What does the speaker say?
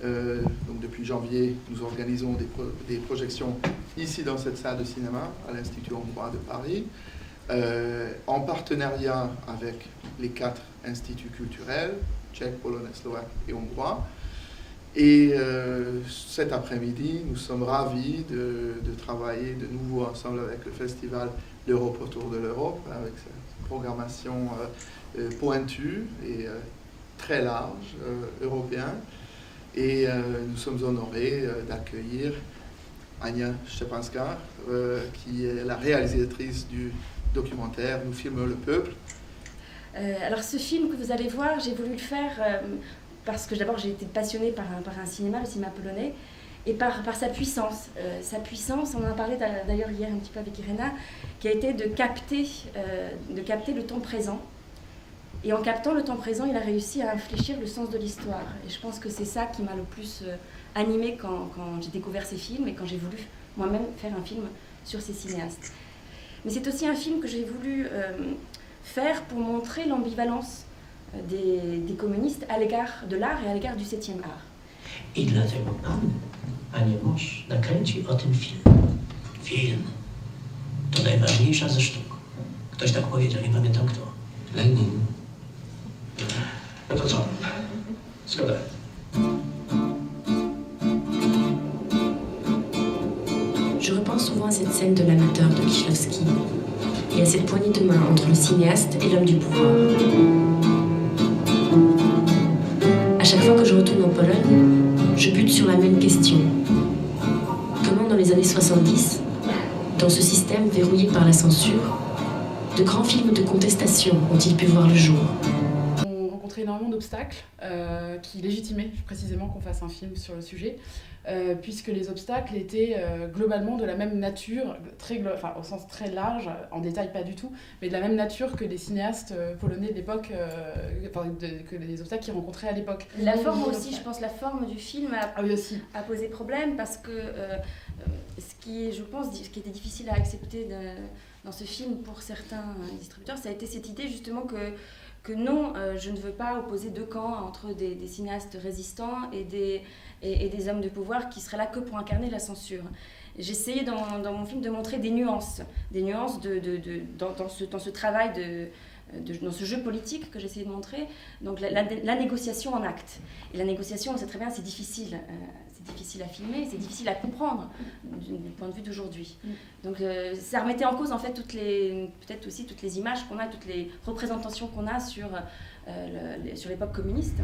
Donc depuis janvier, nous organisons des projections ici dans cette salle de cinéma à l'Institut hongrois de Paris, en partenariat avec les 4 instituts culturels, tchèques, polonais, slovaques et hongrois. Et cet après-midi, nous sommes ravis de travailler de nouveau ensemble avec le festival L'Europe autour de l'Europe, avec cette programmation pointue et très large, européenne. Et nous sommes honorés d'accueillir Ania Szczepanska, qui est la réalisatrice du documentaire Nous filmons le peuple. Alors ce film que vous allez voir, j'ai voulu le faire parce que d'abord j'ai été passionnée par un cinéma, le cinéma polonais, et par sa puissance. Sa puissance, on en a parlé d'ailleurs hier un petit peu avec Irena, qui a été de capter le temps présent. Et en captant le temps présent, il a réussi à infléchir le sens de l'histoire. Et je pense que c'est ça qui m'a le plus animée quand j'ai découvert ces films et quand j'ai voulu moi-même faire un film sur ces cinéastes. Mais c'est aussi un film que j'ai voulu faire pour montrer l'ambivalence des communistes à l'égard de l'art et à l'égard du 7e art. I dlatego pan, panie Moś, nakręci o tym film. Film to najważniejsza ze sztuk. Ktoś tak powiedział, nie pamiętam kto. Lenin. No to co? Zgoda. Je repense souvent à cette scène de l'amateur de Kieślowski et à cette poignée de main entre le cinéaste et l'homme du pouvoir. À chaque fois que je retourne en Pologne, je bute sur la même question. Comment dans les années 70, dans ce système verrouillé par la censure, de grands films de contestation ont-ils pu voir le jour? On rencontrait énormément d'obstacles qui légitimaient précisément qu'on fasse un film sur le sujet, puisque les obstacles étaient globalement de la même nature, au sens très large, en détail pas du tout, mais de la même nature que les cinéastes polonais de l'époque, que les obstacles qu'ils rencontraient à l'époque. La forme aussi, je pense, la forme du film a posé problème parce que ce qui était difficile à accepter dans ce film pour certains distributeurs, ça a été cette idée justement que non, je ne veux pas opposer 2 camps entre des cinéastes résistants et des hommes de pouvoir qui seraient là que pour incarner la censure. J'essayais dans mon film de montrer des nuances dans ce travail dans ce jeu politique que j'essayais de montrer, donc la négociation en acte. Et la négociation, on sait très bien, c'est difficile à filmer, c'est difficile à comprendre du point de vue d'aujourd'hui. Donc ça remettait en cause en fait peut-être aussi toutes les images qu'on a, toutes les représentations qu'on a sur l'époque communiste.